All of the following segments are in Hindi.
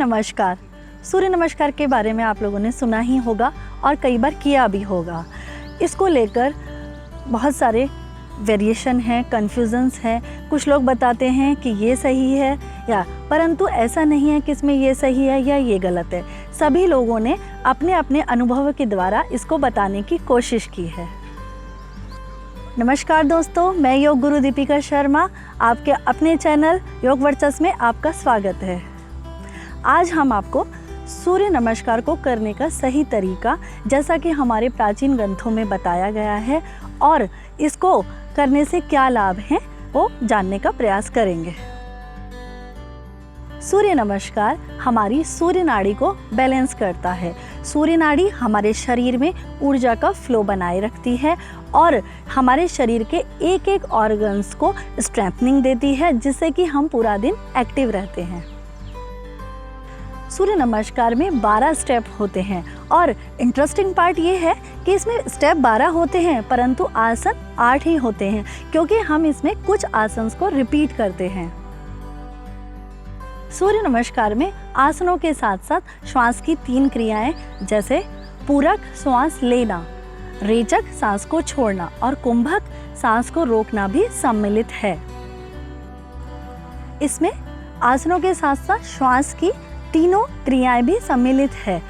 नमस्कार। सूर्य नमस्कार के बारे में आप लोगों ने सुना ही होगा और कई बार किया भी होगा। इसको लेकर बहुत सारे वेरिएशन हैं, कन्फ्यूजन्स हैं। कुछ लोग बताते हैं कि ये सही है या परंतु ऐसा नहीं है कि इसमें ये सही है या ये गलत है। सभी लोगों ने अपने अपने अनुभव के द्वारा इसको बताने की कोशिश की है। नमस्कार दोस्तों, मैं योग गुरु दीपिका शर्मा, आपके अपने चैनल योग वर्चस्व में आपका स्वागत है। आज हम आपको सूर्य नमस्कार को करने का सही तरीका, जैसा कि हमारे प्राचीन ग्रंथों में बताया गया है, और इसको करने से क्या लाभ हैं वो जानने का प्रयास करेंगे। सूर्य नमस्कार हमारी सूर्य नाड़ी को बैलेंस करता है। सूर्य नाड़ी हमारे शरीर में ऊर्जा का फ्लो बनाए रखती है और हमारे शरीर के एक एक ऑर्गन्स को स्ट्रेंथनिंग देती है, जिससे कि हम पूरा दिन एक्टिव रहते हैं। सूर्य नमस्कार में 12 स्टेप होते हैं और इंटरेस्टिंग पार्ट ये है कि इसमें स्टेप 12 होते हैं परंतु आसन 8 ही होते हैं, क्योंकि हम इसमें कुछ आसन को रिपीट करते हैं। सूर्य नमस्कार में आसनों के साथ साथ श्वास की 3 क्रियाएं, जैसे पूरक श्वास लेना, रेचक सांस को छोड़ना और कुंभक सांस को रोकना भी सम्मिलित है। इसमें आसनों के साथ साथ श्वास की तीनों क्रियाएं भी सम्मिलित है।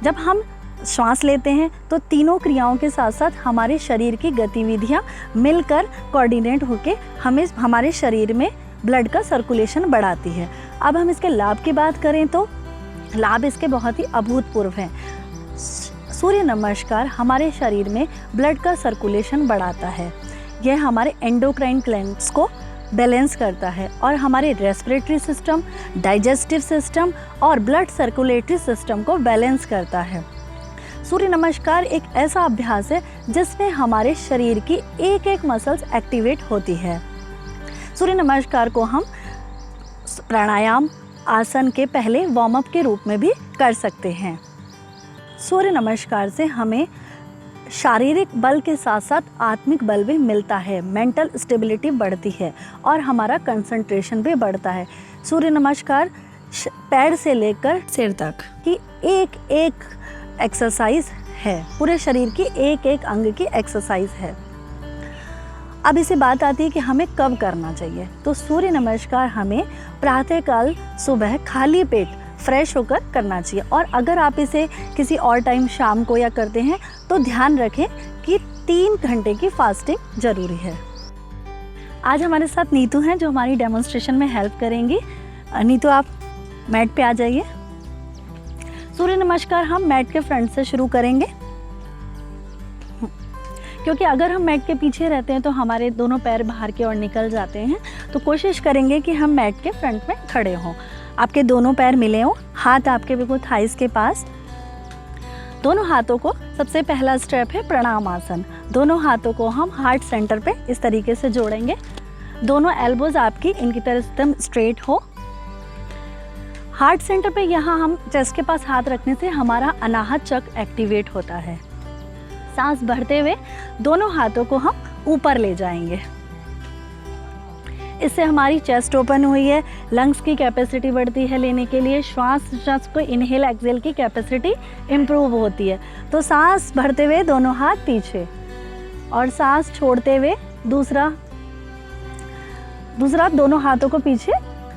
जब हम श्वास लेते हैं तो तीनों क्रियाओं के साथ साथ हमारे शरीर की गतिविधियां मिलकर कोऑर्डिनेट होकर हमें हमारे शरीर में ब्लड का सर्कुलेशन बढ़ाती है। अब हम इसके लाभ की बात करें तो लाभ इसके बहुत ही अभूतपूर्व हैं। सूर्य नमस्कार हमारे शरीर में ब्लड का सर्कुलेशन बढ़ाता है। यह हमारे एंडोक्राइन ग्लैंड्स को बैलेंस करता है और हमारे रेस्पिरेटरी सिस्टम, डाइजेस्टिव सिस्टम और ब्लड सर्कुलेटरी सिस्टम को बैलेंस करता है। सूर्य नमस्कार एक ऐसा अभ्यास है जिसमें हमारे शरीर की एक एक मसल्स एक्टिवेट होती है। सूर्य नमस्कार को हम प्राणायाम आसन के पहले वार्म अप के रूप में भी कर सकते हैं। सूर्य नमस्कार से हमें शारीरिक बल के साथ साथ आत्मिक बल भी मिलता है, मेंटल स्टेबिलिटी बढ़ती है और हमारा कंसंट्रेशन भी बढ़ता है। सूर्य नमस्कार पैर से लेकर सिर तक की एक एक एक्सरसाइज है, पूरे शरीर की एक एक अंग की एक्सरसाइज है। अब इसे बात आती है कि हमें कब करना चाहिए। तो सूर्य नमस्कार हमें प्रातःकाल सुबह खाली पेट फ्रेश होकर करना चाहिए, और अगर आप इसे किसी और टाइम शाम को या करते हैं तो ध्यान रखें कि 3 घंटे की फास्टिंग जरूरी है। आज हमारे साथ नीतू हैं जो हमारी डेमोन्स्ट्रेशन में हेल्प करेंगी। नीतू, आप मैट पे आ जाइए। सूर्य नमस्कार हम मैट के फ्रंट से शुरू करेंगे, क्योंकि अगर हम मैट के पीछे रहते हैं तो हमारे दोनों पैर बाहर की ओर निकल जाते हैं। तो कोशिश करेंगे कि हम मैट के फ्रंट में खड़े हों, आपके दोनों पैर मिले हों, हाथ आपके बिल्कुल थाइस के पास। दोनों हाथों को, सबसे पहला स्टेप है प्रणाम आसन। दोनों हाथों को हम हार्ट सेंटर पे इस तरीके से जोड़ेंगे। दोनों एल्बोज आपकी इनकी तरह एकदम स्ट्रेट हो। हार्ट सेंटर पे यहाँ हम चेस्ट के पास हाथ रखने से हमारा अनाहत चक्र एक्टिवेट होता है। सांस भरते हुए दोनों हाथों को हम ऊपर ले जाएंगे। इससे हमारी चेस्ट ओपन हुई है, लंग्स की कैपेसिटी बढ़ती है लेने के लिए, श्वास को इनहेल एक्सहेल की कैपेसिटी इम्प्रूव होती है। तो सांस भरते हुए दोनों हाथ पीछे और सांस छोड़ते हुए दूसरा दोनों हाथों को पीछे।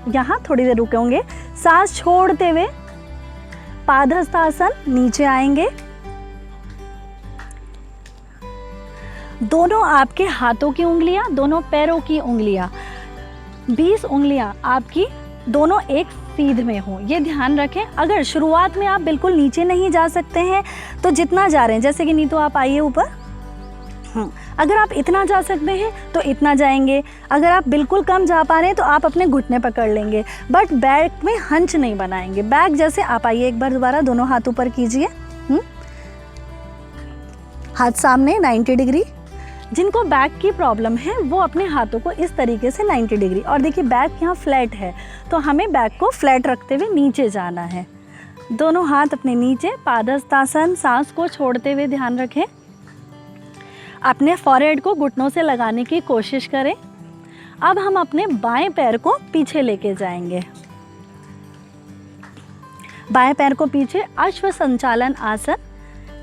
यहाँ थोड़ी देर रुकेंगे। सांस छोड़ते हुए पादहस्तासन, नीचे आएंगे। दोनों आपके हाथों की उंगलियां, दोनों पैरों की उंगलियां, 20 उंगलियां आपकी दोनों एक सीध में हो, ये ध्यान रखें। अगर शुरुआत में आप बिल्कुल नीचे नहीं जा सकते हैं तो जितना जा रहे हैं, जैसे कि नीतू आप आइए ऊपर, अगर आप इतना जा सकते हैं तो इतना जाएंगे। अगर आप बिल्कुल कम जा पा रहे हैं तो आप अपने घुटने पकड़ लेंगे, बट बैक में हंच नहीं बनाएंगे। बैक जैसे आप आइए, एक बार दोबारा दोनों हाथ ऊपर कीजिए, हाथ सामने 90 डिग्री। जिनको बैक की प्रॉब्लम है वो अपने हाथों को इस तरीके से 90 डिग्री, और देखिए बैक यहाँ फ्लैट है तो हमें बैक को फ्लैट रखते हुए नीचे जाना है। दोनों हाथ अपने नीचे, पादहस्तासन, सांस को छोड़ते हुए ध्यान रखें। अपने फॉरहेड को घुटनों से लगाने की कोशिश करें। अब हम अपने बाएं पैर को पीछे लेके जाएंगे। बाएं पैर को पीछे, अश्व संचालन आसन।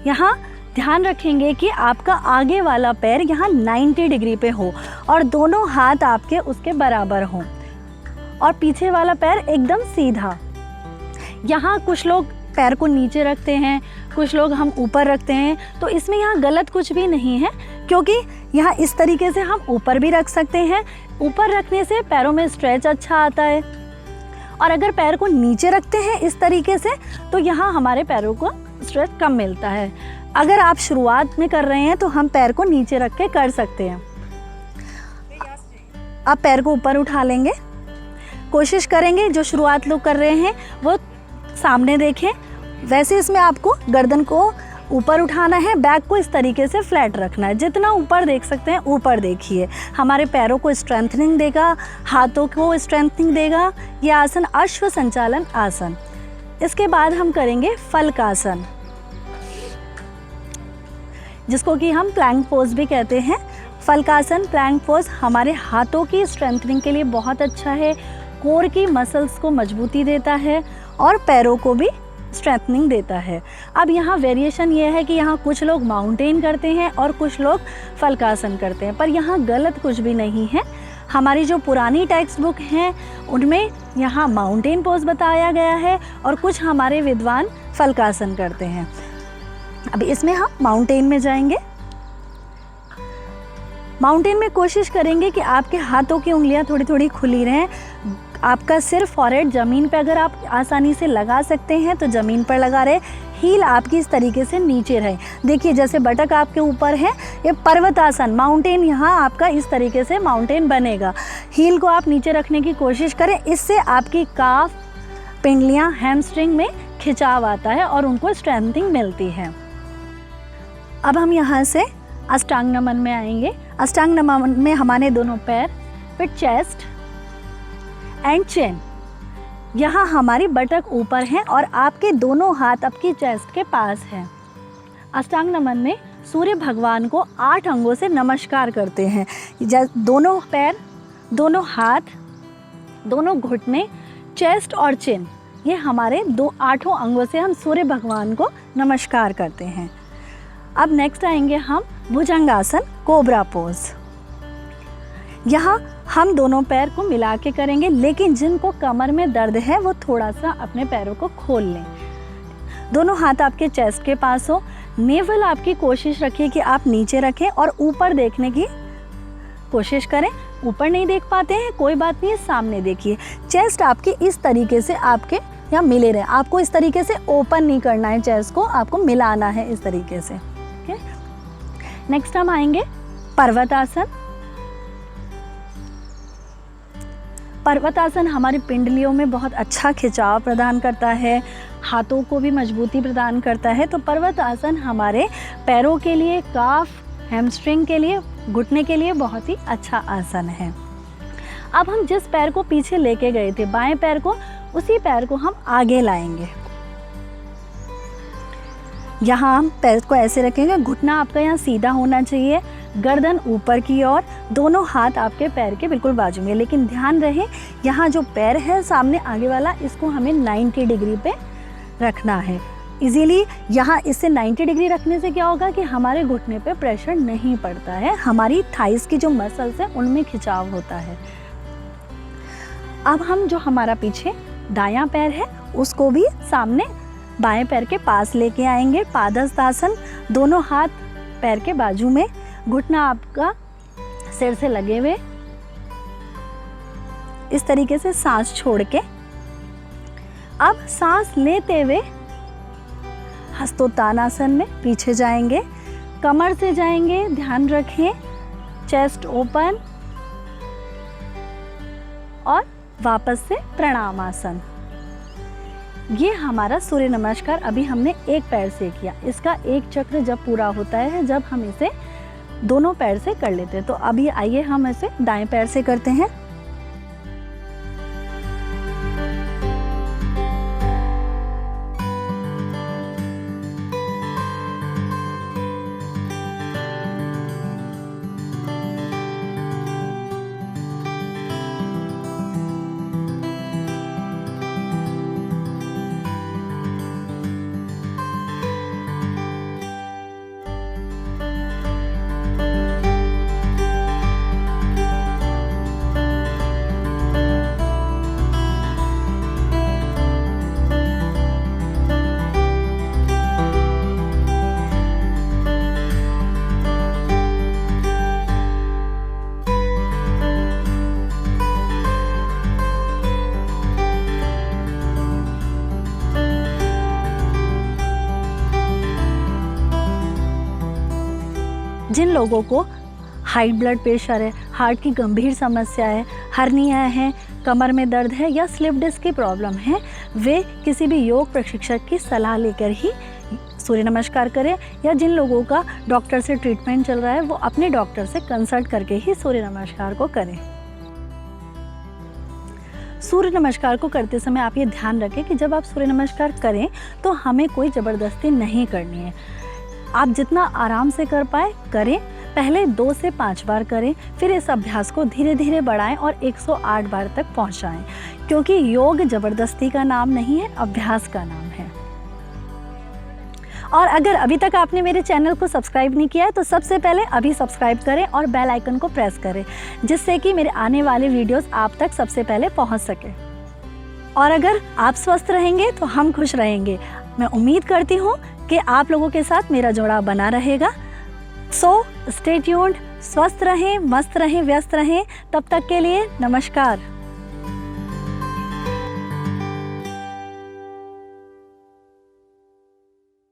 यहाँ ध्यान रखेंगे कि आपका आगे वाला पैर यहाँ 90 डिग्री पे हो और दोनों हाथ आपके उसके बराबर हों और पीछे वाला पैर एकदम सीधा। यहाँ कुछ लोग पैर को नीचे रखते हैं, कुछ लोग हम ऊपर रखते हैं, तो इसमें यहाँ गलत कुछ भी नहीं है, क्योंकि यहाँ इस तरीके से हम ऊपर भी रख सकते हैं। ऊपर रखने से पैरों में स्ट्रेच अच्छा आता है, और अगर पैर को नीचे रखते हैं इस तरीके से तो यहाँ हमारे पैरों को स्ट्रेच कम मिलता है। अगर आप शुरुआत में कर रहे हैं तो हम पैर को नीचे रख के कर सकते हैं। आप पैर को ऊपर उठा लेंगे, कोशिश करेंगे जो शुरुआत लोग कर रहे हैं वो सामने देखें। वैसे इसमें आपको गर्दन को ऊपर उठाना है, बैक को इस तरीके से फ्लैट रखना है। जितना ऊपर देख सकते हैं ऊपर देखिए, हमारे पैरों को स्ट्रेंथनिंग देगा, हाथों को स्ट्रेंथनिंग देगा। ये आसन अश्व संचालन आसन। इसके बाद हम करेंगे फलकासन, जिसको कि हम प्लैंक पोज भी कहते हैं। फलकासन प्लैंक पोज हमारे हाथों की स्ट्रेंथनिंग के लिए बहुत अच्छा है, कोर की मसल्स को मजबूती देता है और पैरों को भी स्ट्रेंथनिंग देता है। अब यहाँ वेरिएशन ये है कि यहाँ कुछ लोग माउंटेन करते हैं और कुछ लोग फलकासन करते हैं, पर यहाँ गलत कुछ भी नहीं है। हमारी जो पुरानी टेक्स्ट बुक हैं उनमें यहाँ माउंटेन पोज बताया गया है और कुछ हमारे विद्वान फलकासन करते हैं। अब इसमें हम माउंटेन में जाएंगे। माउंटेन में कोशिश करेंगे कि आपके हाथों की उंगलियां थोड़ी थोड़ी खुली रहें। आपका सिर फॉरहेड ज़मीन पे अगर आप आसानी से लगा सकते हैं तो ज़मीन पर लगा रहे, हील आपकी इस तरीके से नीचे रहे। देखिए जैसे बटक आपके ऊपर है, ये पर्वतासन माउंटेन, यहाँ आपका इस तरीके से माउंटेन बनेगा। हील को आप नीचे रखने की कोशिश करें, इससे आपकी काफ, पिंडलियाँ, हैमस्ट्रिंग में खिंचाव आता है और उनको स्ट्रेंथिंग मिलती है। अब हम यहाँ से अष्टांग नमन में आएंगे। अष्टांग नमन में हमारे दोनों पैर विद चेस्ट एंड चिन, यहाँ हमारी बटक ऊपर है और आपके दोनों हाथ आपकी चेस्ट के पास हैं। अष्टांग नमन में सूर्य भगवान को 8 अंगों से नमस्कार करते हैं। दोनों पैर, दोनों हाथ, दोनों घुटने, चेस्ट और चिन, ये हमारे 8 अंगों से हम सूर्य भगवान को नमस्कार करते हैं। अब नेक्स्ट आएंगे हम भुजंगासन, कोबरा पोज। यहाँ हम दोनों पैर को मिला के करेंगे, लेकिन जिनको कमर में दर्द है वो थोड़ा सा अपने पैरों को खोल लें। दोनों हाथ आपके चेस्ट के पास हो। नेवल आपकी कोशिश रखिए कि आप नीचे रखें और ऊपर देखने की कोशिश करें। ऊपर नहीं देख पाते हैं कोई बात नहीं, सामने देखिए। चेस्ट आपकी इस तरीके से आपके यहाँ मिले रहे। आपको इस तरीके से ओपन नहीं करना है, चेस्ट को आपको मिलाना है इस तरीके से। नेक्स्ट हम आएंगे पर्वतासन। पर्वतासन हमारी पिंडलियों में बहुत अच्छा खिंचाव प्रदान करता है, हाथों को भी मजबूती प्रदान करता है। तो पर्वतासन हमारे पैरों के लिए, काफ, हैमस्ट्रिंग के लिए, घुटने के लिए बहुत ही अच्छा आसन है। अब हम जिस पैर को पीछे लेके गए थे, बाएं पैर को, उसी पैर को हम आगे लाएंगे। यहाँ हम पैर को ऐसे रखेंगे, घुटना आपका यहाँ सीधा होना चाहिए, गर्दन ऊपर की ओर, दोनों हाथ आपके पैर के बिल्कुल बाजू में। लेकिन ध्यान रहे यहाँ जो पैर है सामने आगे वाला, इसको हमें 90 डिग्री पे रखना है। इजीली यहाँ इससे 90 डिग्री रखने से क्या होगा कि हमारे घुटने पे प्रेशर नहीं पड़ता है, हमारी थाइस की जो मसल्स हैं उनमें खिंचाव होता है। अब हम जो हमारा पीछे दायां पैर है उसको भी सामने बाएं पैर के पास लेके आएंगे। पादहस्तासन, दोनों हाथ पैर के बाजू में, घुटना आपका सिर से लगे हुए, इस तरीके से सांस छोड़ के। अब सांस लेते हुए हस्तोत्तानासन में पीछे जाएंगे, कमर से जाएंगे, ध्यान रखें, चेस्ट ओपन, और वापस से प्रणामासन। ये हमारा सूर्य नमस्कार अभी हमने एक पैर से किया। इसका एक चक्र जब पूरा होता है, जब हम इसे दोनों पैर से कर लेते हैं। तो अभी आइए हम इसे दाएं पैर से करते हैं। जिन लोगों को हाई ब्लड प्रेशर है, हार्ट की गंभीर समस्या है, हर्निया है, कमर में दर्द है या स्लिप डिस्क की प्रॉब्लम है, वे किसी भी योग प्रशिक्षक की सलाह लेकर ही सूर्य नमस्कार करें, या जिन लोगों का डॉक्टर से ट्रीटमेंट चल रहा है वो अपने डॉक्टर से कंसल्ट करके ही सूर्य नमस्कार को करें। सूर्य नमस्कार को करते समय आप ये ध्यान रखें कि जब आप सूर्य नमस्कार करें तो हमें कोई ज़बरदस्ती नहीं करनी है। आप जितना आराम से कर पाए करें। पहले 2 से 5 बार करें, फिर इस अभ्यास को धीरे धीरे बढ़ाएं और 108 बार तक पहुंचाएं, क्योंकि योग ज़बरदस्ती का नाम नहीं है, अभ्यास का नाम है। और अगर अभी तक आपने मेरे चैनल को सब्सक्राइब नहीं किया है तो सबसे पहले अभी सब्सक्राइब करें और बेल आइकन को प्रेस करें, जिससे कि मेरे आने वाले वीडियोस आप तक सबसे पहले पहुंच सके। और अगर आप स्वस्थ रहेंगे तो हम खुश रहेंगे। मैं उम्मीद करती हूँ कि आप लोगों के साथ मेरा जुड़ाव बना रहेगा। सो स्टे ट्यून्ड, स्वस्थ रहें, मस्त रहें, व्यस्त रहें। तब तक के लिए नमस्कार।